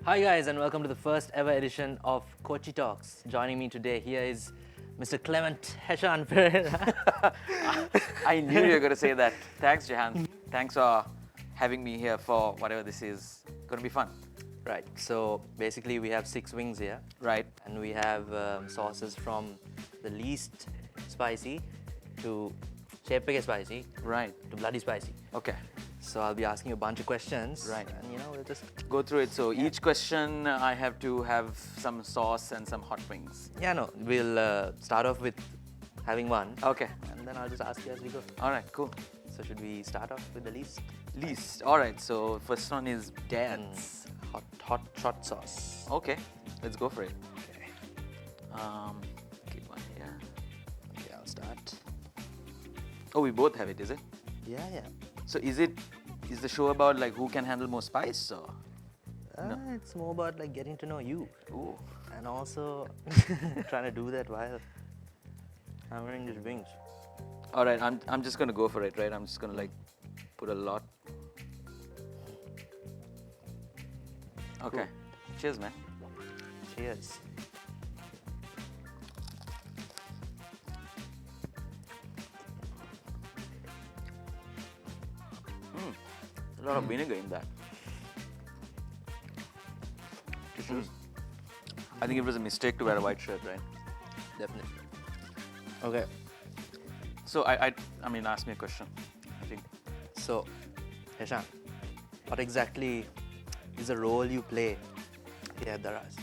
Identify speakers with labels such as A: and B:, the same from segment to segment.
A: Hi guys, and welcome to the first ever edition of Kochchi Talks. Joining me today here is Mr. Clement Heshan Perera.
B: I knew you were going to say that. Thanks, Jahan. Thanks for having me here for whatever this is. Going to be fun.
A: Right, so basically we have 6 wings here.
B: Right.
A: And we have sauces from the least spicy to Chepeke spicy
B: Right.
A: to bloody spicy.
B: Okay.
A: So I'll be asking you a bunch of questions.
B: Right.
A: And we'll just...
B: Go through it. So each question, I have to have some sauce and some hot wings.
A: Yeah, no, we'll start off with having one.
B: Okay.
A: And then I'll just ask you as we go.
B: All right, cool.
A: So should we start off with the least?
B: Least. All right, so first one is dance.
A: Hot sauce.
B: Okay, let's go for it.
A: Okay.
B: Keep one here.
A: Okay, I'll start.
B: Oh, we both have it, is it?
A: Yeah.
B: So is the show about like who can handle more spice or? No.
A: It's more about like getting to know you.
B: Ooh.
A: And also trying to do that while hammering these wings.
B: All right, I'm just gonna go for it, right? I'm just gonna like put a lot. Okay.
A: Cool.
B: Cheers, man.
A: Cheers.
B: A lot of vinegar in that. I think it was a mistake to wear a white shirt, right?
A: Definitely. Okay.
B: So I mean, ask me a question. I think.
A: So, Heshan, what exactly is the role you play here at Daraz?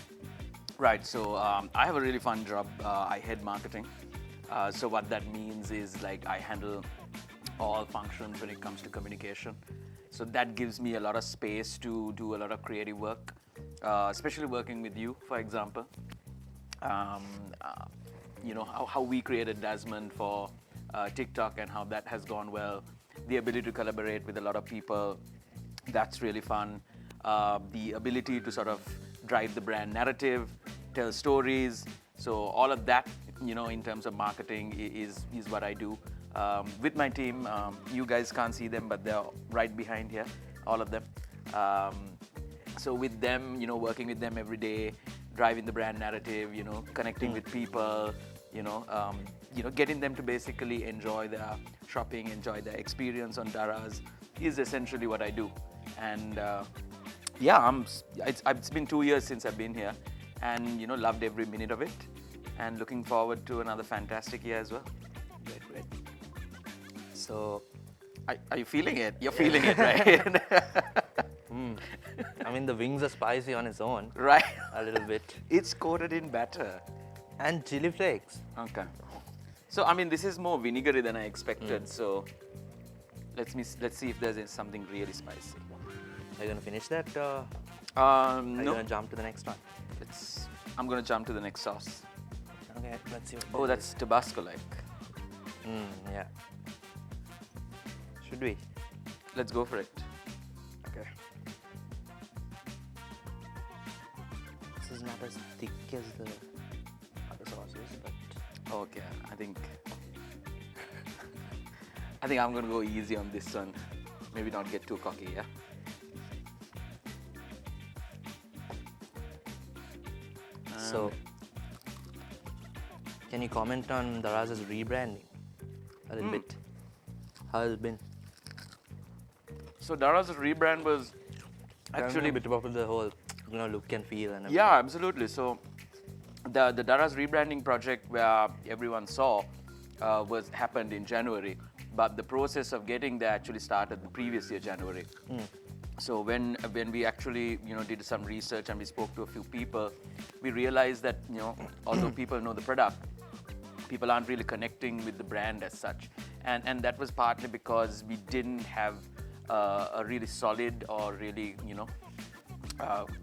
B: Right. So I have a really fun job. I head marketing. So what that means is like I handle all functions when it comes to communication. So that gives me a lot of space to do a lot of creative work, especially working with you, for example. How we created Dasmond for TikTok and how that has gone well. The ability to collaborate with a lot of people, that's really fun. The ability to sort of drive the brand narrative, tell stories. So all of that, in terms of marketing is what I do. With my team, you guys can't see them, but they're right behind here, all of them. So with them, working with them every day, driving the brand narrative, connecting with people, getting them to basically enjoy their shopping, enjoy their experience on Daraz is essentially what I do. And it's been 2 years since I've been here, and loved every minute of it, and looking forward to another fantastic year as well.
A: Great. So,
B: are you feeling it? You're feeling it, right?
A: I mean, the wings are spicy on its own.
B: Right.
A: A little bit.
B: It's coated in batter.
A: And chili flakes.
B: Okay. So, I mean, this is more vinegary than I expected. So, let's see if there's something really spicy.
A: Are you going to finish that? Or
B: No.
A: are you going to jump to the next one?
B: I'm going to jump to the next sauce.
A: Okay, let's see what
B: Oh, that's Tabasco-like.
A: Yeah. Should we?
B: Let's go for it.
A: Okay. This is not as thick as the other sauces, but...
B: Okay, I think I'm going to go easy on this one. Maybe not get too cocky, yeah?
A: So, can you comment on Daraz's rebranding a little bit? How has it been?
B: So Daraz's rebrand was
A: Actually, a bit about the whole, look and feel and everything.
B: Yeah, absolutely. So the Daraz rebranding project where everyone saw happened in January, but the process of getting there actually started the previous year, January. So when we actually did some research and we spoke to a few people, we realized that although people know the product, people aren't really connecting with the brand as such, and that was partly because we didn't have a really solid or really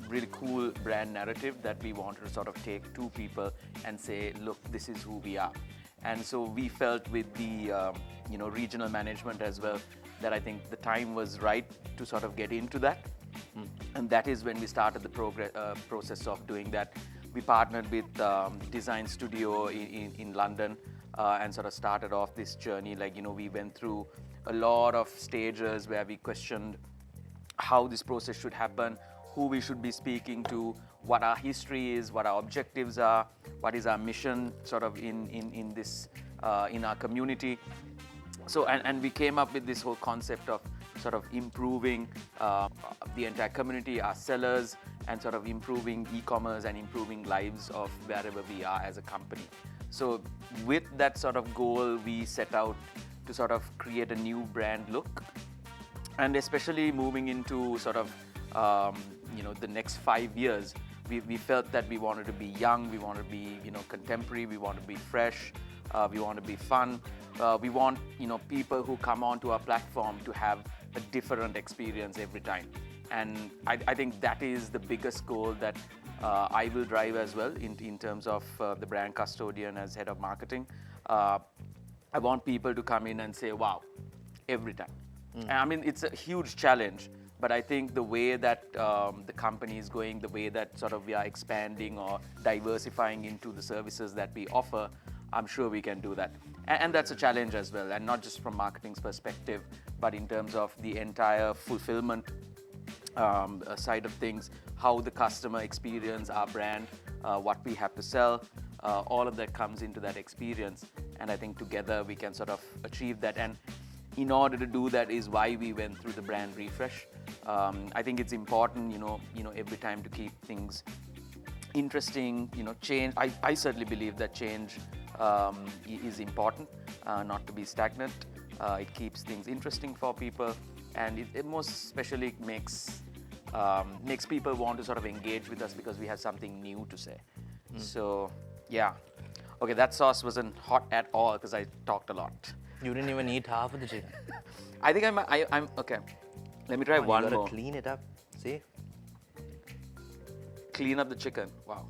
B: really cool brand narrative that we wanted to sort of take to people and say, look, this is who we are. And so we felt with the regional management as well that I think the time was right to sort of get into that. And that is when we started the process of doing that. We partnered with Design Studio in London and sort of started off this journey. We went through a lot of stages where we questioned how this process should happen, who we should be speaking to, what our history is, what our objectives are, what is our mission sort of in this, in our community. So, and we came up with this whole concept of sort of improving the entire community, our sellers, and sort of improving e-commerce and improving lives of wherever we are as a company. So with that sort of goal, we set out to sort of create a new brand look, and especially moving into sort of the next 5 years, we felt that we wanted to be young, we wanted to be contemporary, we want to be fresh, we want to be fun. We want people who come onto our platform to have a different experience every time. And I think that is the biggest goal that I will drive as well in terms of the brand custodian as head of marketing. I want people to come in and say, wow, every time. And I mean, it's a huge challenge, but I think the way that the company is going, the way that sort of we are expanding or diversifying into the services that we offer, I'm sure we can do that. And that's a challenge as well, and not just from marketing's perspective, but in terms of the entire fulfillment side of things, how the customer experience our brand, what we have to sell, all of that comes into that experience. And I think together we can sort of achieve that. And in order to do that is why we went through the brand refresh. I think it's important, every time to keep things interesting, change. I certainly believe that change is important, not to be stagnant. It keeps things interesting for people, and it most especially makes people want to sort of engage with us because we have something new to say. So, yeah. Okay, that sauce wasn't hot at all because I talked a lot.
A: You didn't even eat half of the chicken.
B: I think I'm okay. Let me try one
A: you gotta
B: more.
A: Clean it up. See?
B: Clean up the chicken. Wow.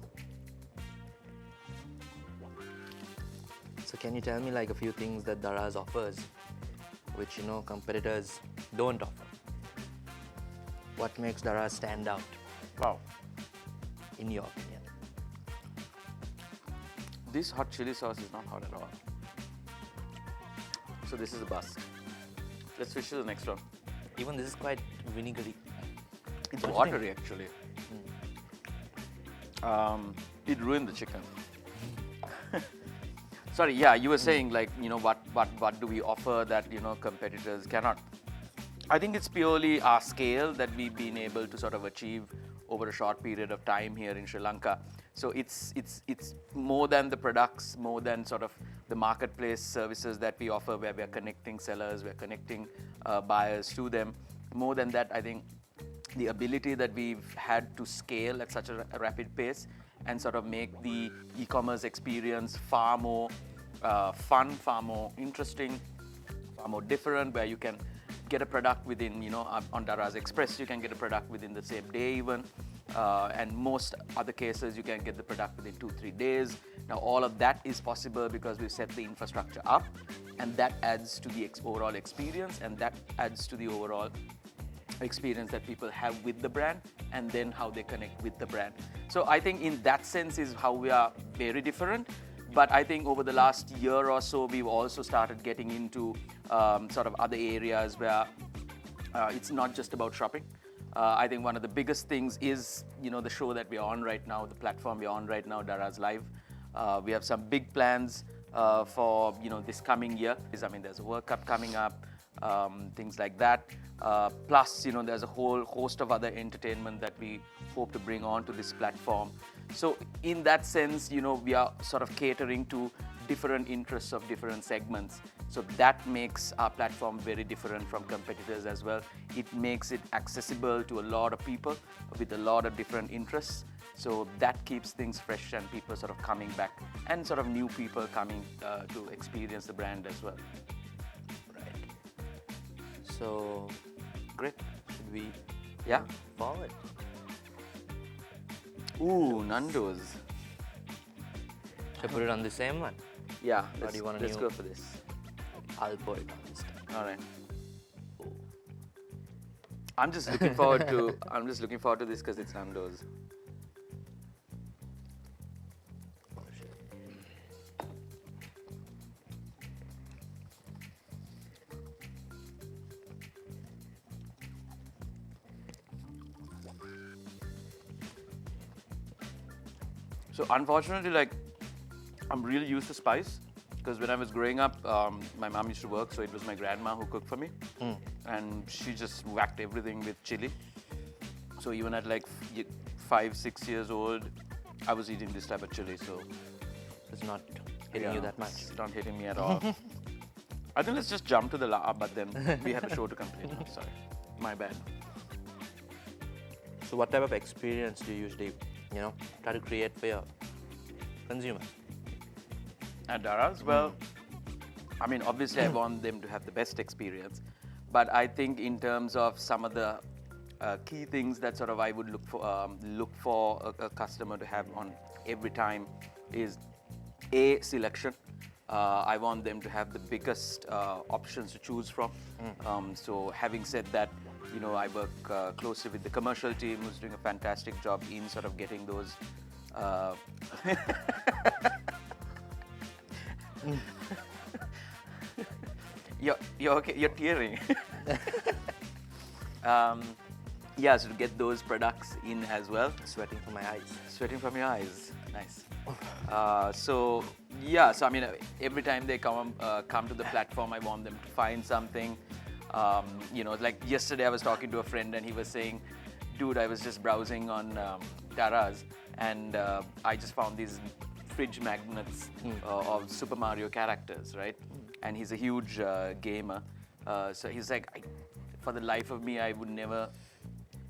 A: So can you tell me like a few things that Daraz offers, which competitors don't offer? What makes Daraz stand out?
B: Wow.
A: In your opinion?
B: This hot chili sauce is not hot at all. So this is a bust. Let's switch to the next one.
A: Even this is quite vinegary.
B: It's
A: What do you
B: watery actually. It ruined the chicken. Sorry, yeah, you were saying like, what do we offer that, competitors cannot? I think it's purely our scale that we've been able to sort of achieve over a short period of time here in Sri Lanka. So it's more than the products, more than sort of the marketplace services that we offer, where we're connecting sellers, we're connecting buyers to them. More than that, I think the ability that we've had to scale at such a rapid pace and sort of make the e-commerce experience far more fun, far more interesting, far more different, where you can get a product within, on Daraz Express, you can get a product within the same day even. And most other cases, you can get the product within 2-3 days. Now, all of that is possible because we've set the infrastructure up, and that adds to the overall experience, and that adds to the overall experience that people have with the brand, and then how they connect with the brand. So I think in that sense is how we are very different. But I think over the last year or so, we've also started getting into sort of other areas where it's not just about shopping. I think one of the biggest things is, the show that we're on right now, the platform we're on right now, Daraz Live. We have some big plans for, this coming year. I mean, there's a World Cup coming up, things like that. Plus, there's a whole host of other entertainment that we hope to bring onto this platform. So in that sense, we are sort of catering to different interests of different segments. So that makes our platform very different from competitors as well. It makes it accessible to a lot of people with a lot of different interests. So that keeps things fresh and people sort of coming back, and sort of new people coming to experience the brand as well.
A: Right. So, great. Should we
B: Yeah.
A: forward?
B: Ooh, Nando's.
A: Should I put it on the same one?
B: Yeah,
A: Or do you want a
B: let's
A: new-
B: go for this.
A: I'll pour it on this time.
B: All right. I'm just looking forward to this because it's Nando's. So unfortunately, like, I'm really used to spice because when I was growing up, my mom used to work, so it was my grandma who cooked for me, and she just whacked everything with chili. So even at like 5, 6 years old, I was eating this type of chili. So
A: It's not hitting you that much.
B: It's not hitting me at all. I think let's just jump to the but then we have a show to complete now. Sorry, my bad.
A: So what type of experience do you usually, try to create for your consumers?
B: At Daraz, well, I mean, obviously, I want them to have the best experience, but I think in terms of some of the key things that sort of I would look for a customer to have on every time is selection. I want them to have the biggest options to choose from. So having said that, I work closely with the commercial team who's doing a fantastic job in sort of getting those. You're okay. You're tearing. Yeah, so to get those products in as well.
A: Sweating from my eyes.
B: Sweating from your eyes. Nice. So I mean, every time they come to the platform, I want them to find something. Like yesterday, I was talking to a friend and he was saying, "Dude, I was just browsing on Daraz and I just found these fridge magnets of Super Mario characters, right?" And he's a huge gamer, so he's like, for the life of me, I would never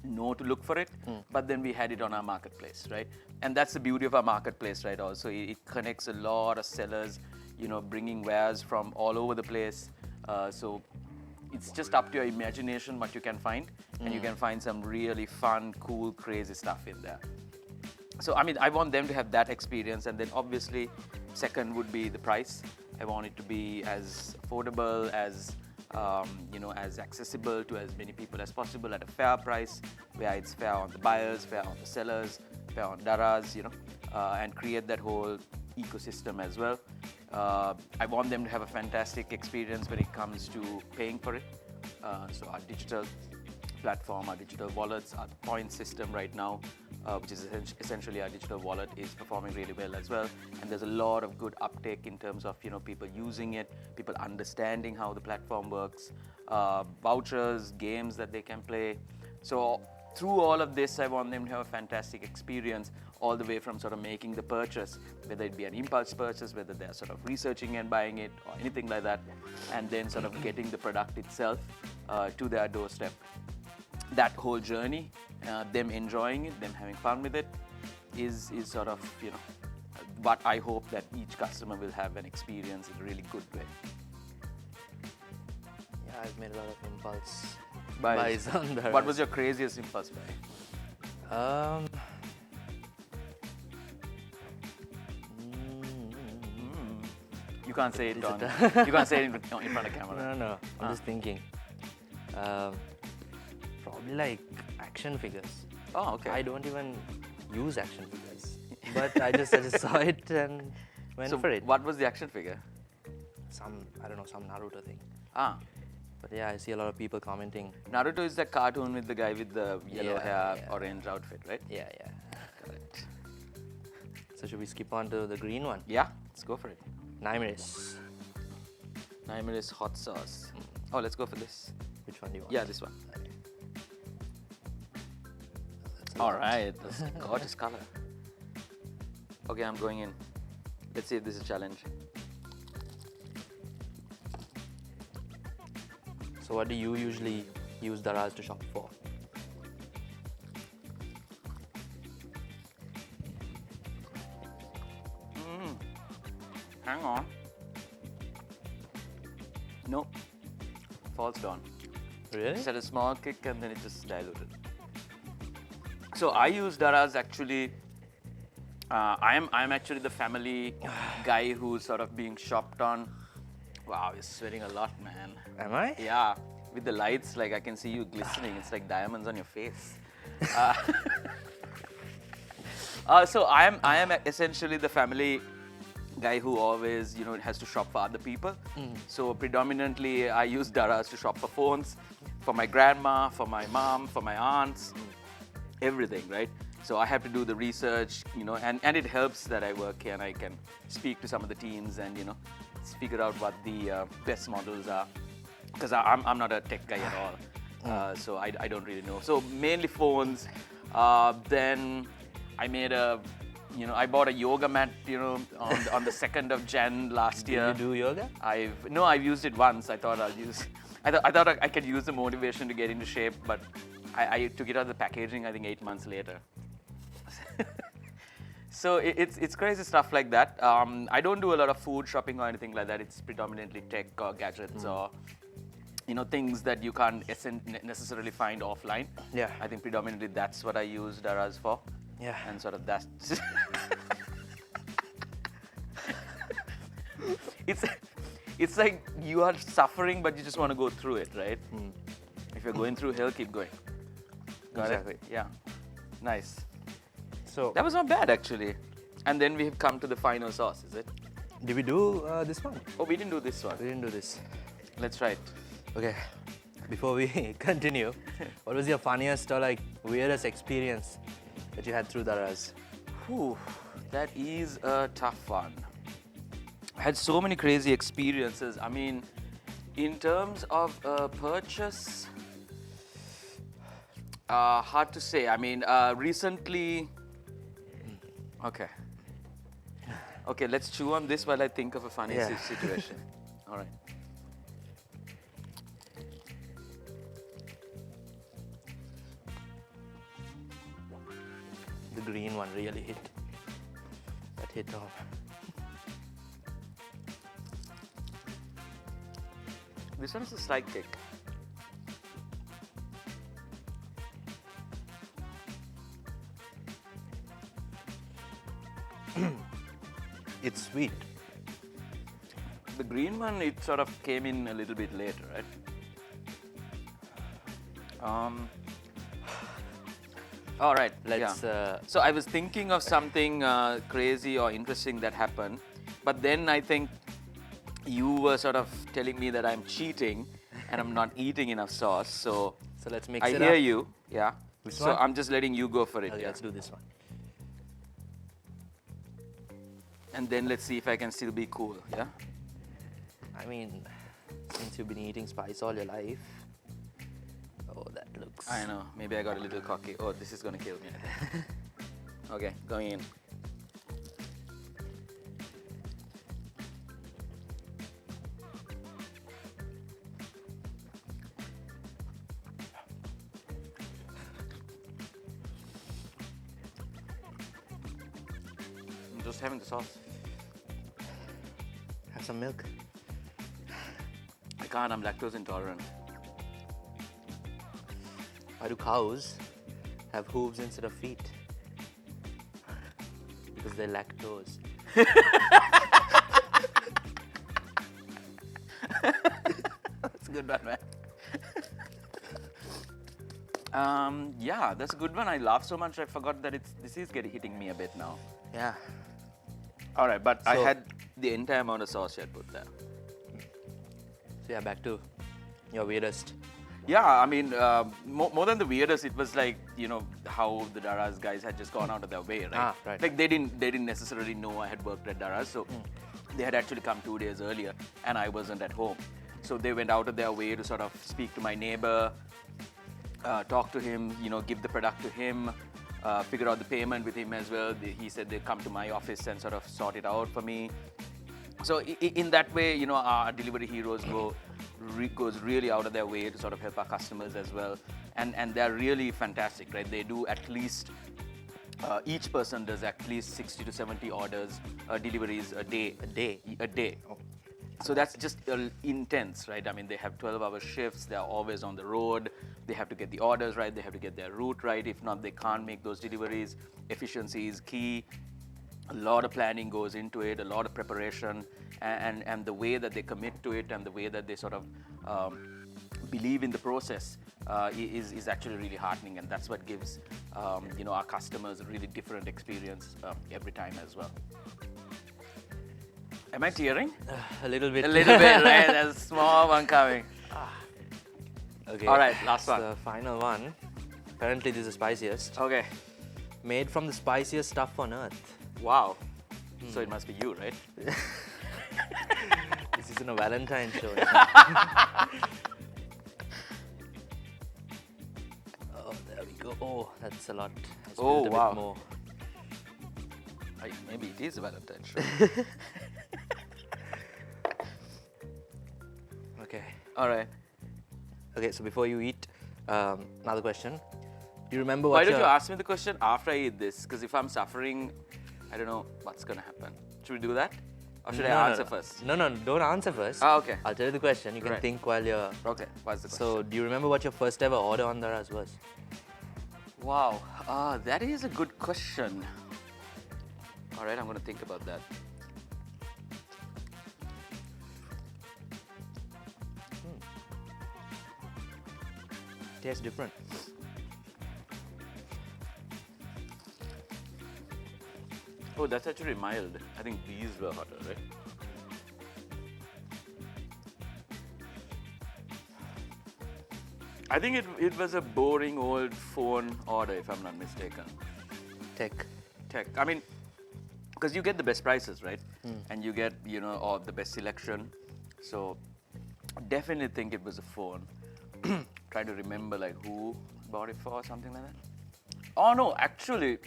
B: know to look for it, but then we had it on our marketplace, right? And that's the beauty of our marketplace, right? Also, it connects a lot of sellers, bringing wares from all over the place. So it's just up to your imagination what you can find, and you can find some really fun, cool, crazy stuff in there. So I mean, I want them to have that experience, and then obviously, second would be the price. I want it to be as affordable as as accessible to as many people as possible at a fair price, where it's fair on the buyers, fair on the sellers, fair on Daraz, and create that whole ecosystem as well. I want them to have a fantastic experience when it comes to paying for it. So our digital platform, our digital wallets, our point system right now, which is essentially our digital wallet, is performing really well as well. And there's a lot of good uptake in terms of people using it, people understanding how the platform works, vouchers, games that they can play. So through all of this, I want them to have a fantastic experience all the way from sort of making the purchase, whether it be an impulse purchase, whether they're sort of researching and buying it or anything like that, and then sort of getting the product itself to their doorstep. That whole journey, them enjoying it, them having fun with it, is sort of what I hope that each customer will have an experience in a really good way.
A: Yeah, I've made a lot of impulse buys on Daraz.
B: What was your craziest impulse buy? You can't say it you can't say it in front of camera.
A: No. I'm just thinking. Probably like action figures.
B: Oh, okay.
A: I don't even use action figures, but I just saw it and went for it.
B: What was the action figure?
A: Some Naruto thing.
B: But
A: yeah, I see a lot of people commenting.
B: Naruto is the cartoon with the guy with the yellow hair, orange outfit, right?
A: Yeah.
B: Correct.
A: So should we skip on to the green one?
B: Yeah, let's go for it.
A: Naimaris.
B: Naimaris hot sauce. Oh, let's go for this.
A: Which one do you want?
B: Yeah, this one.
A: Okay.
B: All right, that's a gorgeous color. Okay, I'm going in. Let's see if this is a challenge.
A: So what do you usually use Daraz to shop for?
B: Hang on. Nope. Falls down.
A: Really?
B: Just had a small kick and then it just diluted. So I use Daraz actually. I am actually the family guy who's sort of being shopped on. Wow, you're sweating a lot, man.
A: Am I?
B: Yeah, with the lights, like I can see you glistening. It's like diamonds on your face. So I am essentially the family guy who always, has to shop for other people. So predominantly, I use Daraz to shop for phones, for my grandma, for my mom, for my aunts, everything, right? So I have to do the research, and it helps that I work here and I can speak to some of the teams and, figure out what the best models are. Because I'm not a tech guy at all, so I don't really know. So mainly phones. Then I made I bought a yoga mat, on the 2nd of Jan last year.
A: Do you do yoga?
B: I've used it once. I thought I could use the motivation to get into shape, but I took it out of the packaging, I think 8 months later. So it's crazy stuff like that. I don't do a lot of food shopping or anything like that. It's predominantly tech or gadgets or things that you can't necessarily find offline.
A: Yeah.
B: I think predominantly that's what I use Daraz for.
A: Yeah.
B: And sort of that's it's like you are suffering, but you just want to go through it, right? If you're going through hell, keep going. Got
A: Exactly.
B: it? Yeah. Nice.
A: So
B: That was not bad, actually. And then we have come to the final sauce, is it?
A: did we do this one?
B: Oh, we didn't do this one.
A: We didn't do this.
B: Let's try it.
A: Okay. Before we continue, what was your funniest or weirdest experience that you had through Daraz?
B: Whew, that is a tough one. I had so many crazy experiences. I mean, in terms of purchase, hard to say. I mean, recently. Okay, let's chew on this while I think of a funny
A: Yeah.
B: situation. All right.
A: The green one really hit. That hit home.
B: This one is a slight kick.
A: It's sweet.
B: The green one, it sort of came in a little bit later, right? All right,
A: Let's.
B: So I was thinking of something crazy or interesting that happened, but then I think you were sort of telling me that I'm cheating and I'm not eating enough sauce. So
A: let's mix
B: I
A: it
B: hear
A: up.
B: you, yeah.
A: Which
B: So
A: one?
B: I'm just letting you go for it.
A: Okay,
B: Yeah.
A: let's do this one.
B: And then let's see if I can still be cool, yeah?
A: I mean, since you've been eating spice all your life. Oh, that looks.
B: I know, maybe I got a little cocky. Oh, this is gonna kill me. Okay, going in. I'm just having the sauce.
A: Have some milk.
B: I can't, I'm lactose intolerant.
A: Why do cows have hooves instead of feet? Because they're lactose.
B: That's a good one, man. Yeah, that's a good one. I laughed so much I forgot that this is hitting me a bit now.
A: Yeah.
B: All right, but I
A: So-
B: had the entire amount of sauce you had put there.
A: So yeah, back to your weirdest.
B: Yeah, I mean, more than the weirdest, it was like, how the Daraz guys had just gone out of their way, right?
A: Ah, right.
B: Like they didn't necessarily know I had worked at Daraz, so they had actually come 2 days earlier, and I wasn't at home. So they went out of their way to sort of speak to my neighbor, talk to him, give the product to him, figure out the payment with him as well. He said they'd come to my office and sort of sort it out for me. So in that way, our delivery heroes goes really out of their way to sort of help our customers as well, and they're really fantastic, right? They do at least each person does at least 60 to 70 orders, deliveries a day. A day.
A: Oh.
B: So that's just intense, right? I mean, they have 12-hour shifts. They're always on the road. They have to get the orders right. They have to get their route right. If not, they can't make those deliveries. Efficiency is key. A lot of planning goes into it, a lot of preparation, and the way that they commit to it and the way that they sort of believe in the process is actually really heartening, and that's what gives our customers a really different experience every time as well. Am I tearing?
A: A little bit.
B: A little bit, right? There's a small one coming.
A: Okay.
B: All right, last one.
A: The final one. Apparently, this is the spiciest.
B: Okay.
A: Made from the spiciest stuff on earth.
B: Wow. So it must be you, right?
A: This isn't a Valentine's show. Oh, there we go. Oh, that's a lot. I spilled
B: Oh,
A: a
B: wow.
A: bit more.
B: Maybe it is a Valentine's show.
A: Okay.
B: All right.
A: Okay, so before you eat, another question. Do you remember
B: Why
A: what
B: don't
A: your...
B: you ask me the question after I eat this? Because if I'm suffering, I don't know what's going to happen. Should we do that? Or should I answer first?
A: No, don't answer first.
B: Ah, okay.
A: I'll tell you the question. You can
B: Right.
A: think while you're...
B: Okay, what's the question?
A: So, do you remember what your first ever order on Daraz was?
B: Wow, that is a good question. All right, I'm going to think about that.
A: Tastes different.
B: Oh, that's actually mild. I think these were hotter, right? I think it was a boring old phone order, if I'm not mistaken.
A: Tech.
B: I mean, because you get the best prices, right? And you get, all the best selection. So definitely think it was a phone. Try to remember like who bought it for or something like that. Oh no, actually,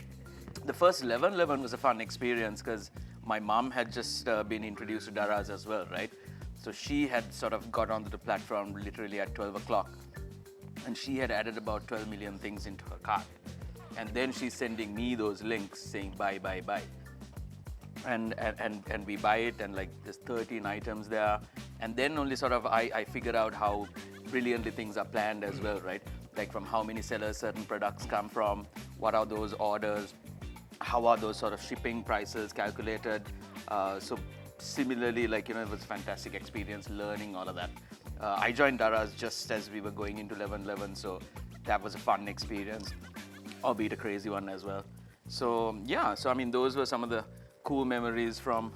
B: the first 11/11 was a fun experience because my mom had just been introduced to Daraz as well, right? So she had sort of got onto the platform literally at 12 o'clock. And she had added about 12 million things into her cart. And then she's sending me those links saying buy. And we buy it, and like there's 13 items there. And then only sort of I figure out how brilliantly things are planned as well, right? Like from how many sellers certain products come from, what are those orders, how are those sort of shipping prices calculated. So similarly, like, it was a fantastic experience learning all of that. I joined Daraz just as we were going into 11/11, so that was a fun experience, albeit a crazy one as well. So yeah, I mean, those were some of the cool memories from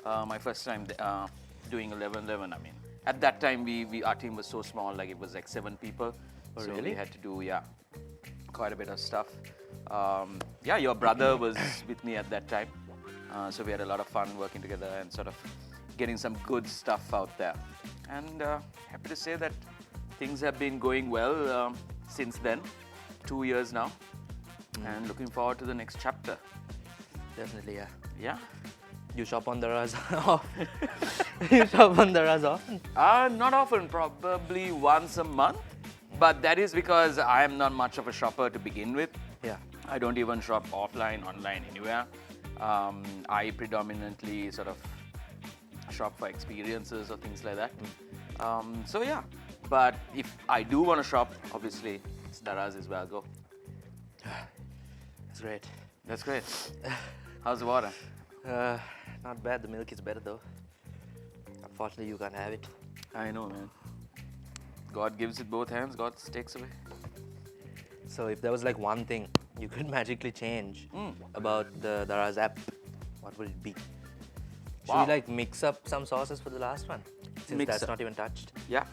B: my first time doing 11/11. I mean, at that time, our team was so small, like it was like 7 people.
A: Oh,
B: so
A: really?
B: we had to do, quite a bit of stuff. Your brother was with me at that time. So we had a lot of fun working together and sort of getting some good stuff out there. And happy to say that things have been going well since then, 2 years now. And looking forward to the next chapter.
A: Definitely, yeah.
B: Yeah.
A: You shop on Daraz often? You shop on Daraz often?
B: Not often, probably once a month. But that is because I am not much of a shopper to begin with.
A: Yeah.
B: I don't even shop offline, online, anywhere. I predominantly sort of shop for experiences or things like that. So yeah, but if I do want to shop, obviously, Daraz is where I'll go.
A: That's great.
B: That's great. How's the water?
A: Not bad. The milk is better though. Unfortunately, you can't have it.
B: I know, man. God gives with both hands, God takes away.
A: So if there was like one thing you could magically change about the Daraz app, what would it be? Should
B: Wow.
A: we like mix up some sauces for the last one? Since
B: Mix
A: that's
B: up.
A: not even touched.
B: Yeah,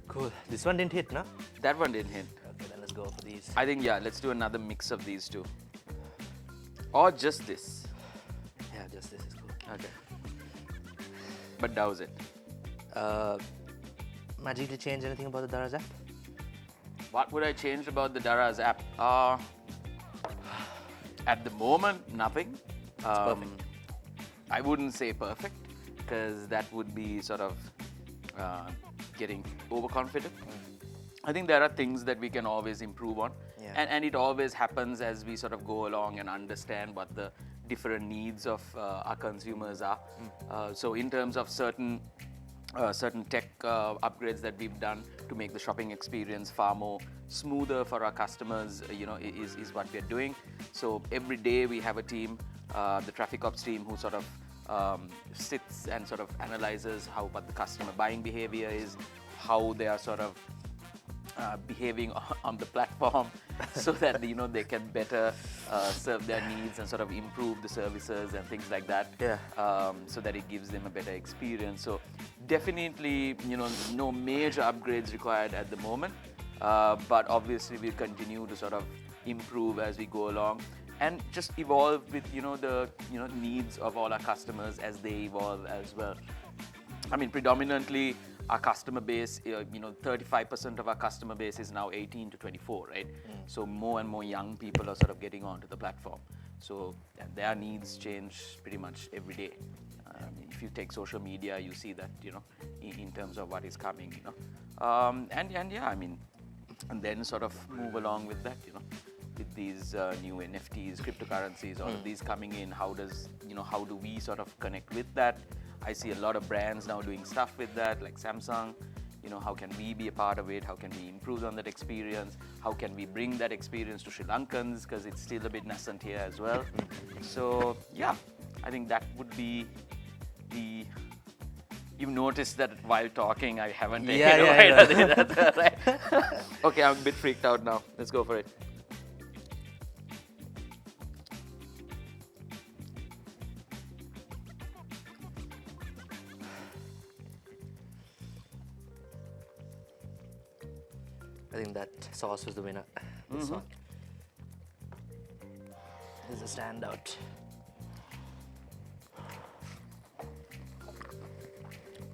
A: Cool. This one didn't hit, no?
B: that one didn't hit.
A: Okay, then let's go for these.
B: I think, let's do another mix of these two. Or just this.
A: Yeah, just this is cool.
B: Okay. But douse it.
A: Magically change anything about the Daraz app?
B: What would I change about the Daraz app? At the moment, nothing.
A: perfect.
B: I wouldn't say perfect, because that would be sort of getting overconfident. I think there are things that we can always improve on.
A: Yeah.
B: And it always happens as we sort of go along and understand what the different needs of our consumers are. So in terms of certain tech upgrades that we've done to make the shopping experience far more smoother for our customers, is what we're doing. So every day we have a team, the traffic ops team, who sort of sits and sort of analyzes what the customer buying behavior is, how they are sort of behaving on the platform, so that they can better serve their needs and sort of improve the services and things like that.
A: Yeah.
B: So that it gives them a better experience. So definitely, no major upgrades required at the moment, but obviously we'll continue to sort of improve as we go along. and just evolve with the needs of all our customers as they evolve as well. I mean, predominantly our customer base, 35% of our customer base is now 18 to 24, right? So more and more young people are sort of getting onto the platform. So and their needs change pretty much every day. If you take social media, you see that, in terms of what is coming, and yeah, I mean, and then sort of move along with that, with these new NFTs, cryptocurrencies, all of these coming in. How do we sort of connect with that? I see a lot of brands now doing stuff with that, like Samsung. How can we be a part of it? How can we improve on that experience? How can we bring that experience to Sri Lankans? Because it's still a bit nascent here as well. So yeah, I think that would be the. You've noticed that while talking, I haven't taken away. Right? Okay, I'm a bit freaked out now. Let's go for it.
A: I think that sauce was the winner. This one. This is a standout.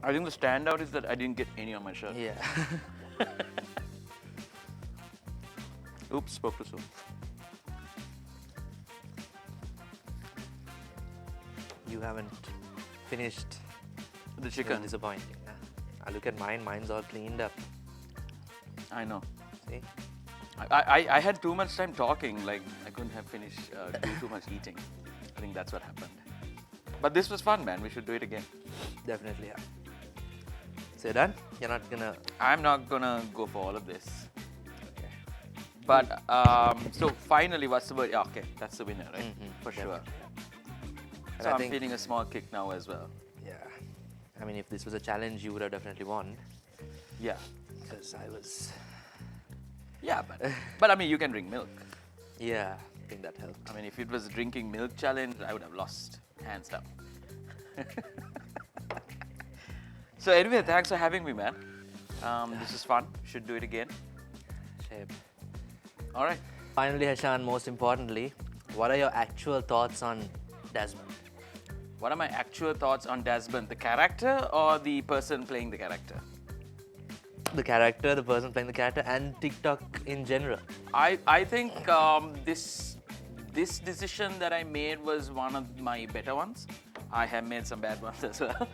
B: I think the standout is that I didn't get any on my shirt.
A: Yeah.
B: Oops, spoke too soon.
A: You haven't finished
B: The chicken.
A: Disappointing. I look at mine. Mine's all cleaned up.
B: I know.
A: See?
B: I had too much time talking, like I couldn't have finished, do too much eating. I think that's what happened. But this was fun, man. We should do it again.
A: Definitely, yeah. So you're done? You're not gonna...
B: I'm not gonna go for all of this.
A: Okay.
B: But, so finally, what's the word? Yeah, okay, that's the winner, right? For sure.
A: Definitely, yeah.
B: So
A: I
B: I'm
A: think-
B: feeling a small kick now as well.
A: Yeah. I mean, if this was a challenge, you would have definitely won.
B: Yeah.
A: Because I was...
B: Yeah, but I mean, you can drink milk.
A: Yeah, I think that helped.
B: I mean, if it was a drinking milk challenge, I would have lost, hands down. So anyway, thanks for having me, man. This is fun. Should do it again.
A: Shape.
B: All right.
A: Finally, Heshan, most importantly, what are your actual thoughts on Desmond?
B: What are my actual thoughts on Desmond, the character or the person playing the character?
A: The character, the person playing the character, and TikTok in general.
B: I think this decision that I made was one of my better ones. I have made some bad ones as well.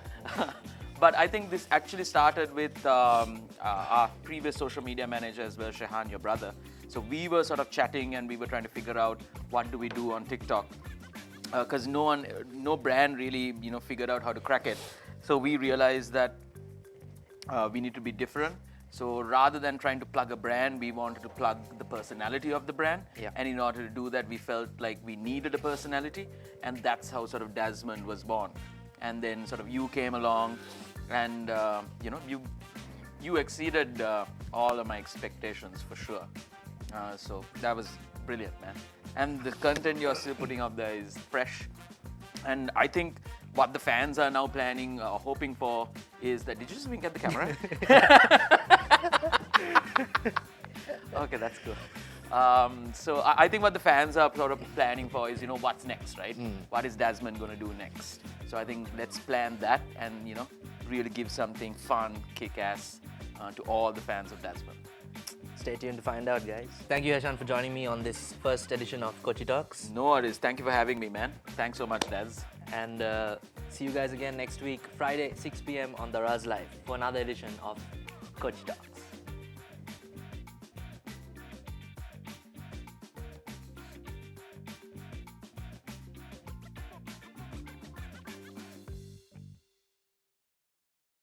B: But I think this actually started with our previous social media manager as well, Heshan, your brother. So we were sort of chatting and we were trying to figure out what do we do on TikTok. Because no brand really, figured out how to crack it. So we realized that we need to be different. So rather than trying to plug a brand, we wanted to plug the personality of the brand.
A: Yeah.
B: And in order to do that, we felt like we needed a personality. And that's how sort of Desmond was born. And then sort of you came along and, you exceeded all of my expectations for sure. So that was brilliant, man. And the content you're still putting up there is fresh. And I think what the fans are now planning, hoping for, is that... Did you just wink at the camera? Okay, that's good. So I think what the fans are sort of planning for is, what's next, right? What is Desmond going to do next? So I think let's plan that and, really give something fun, kick-ass to all the fans of Desmond.
A: Stay tuned to find out, guys. Thank you, Heshan, for joining me on this first edition of Kochchi Talks.
B: No worries. Thank you for having me, man. Thanks so much, Daz.
A: And see you guys again next week, Friday, 6 p.m. on Daraz Live for another edition of Kochchi Talks.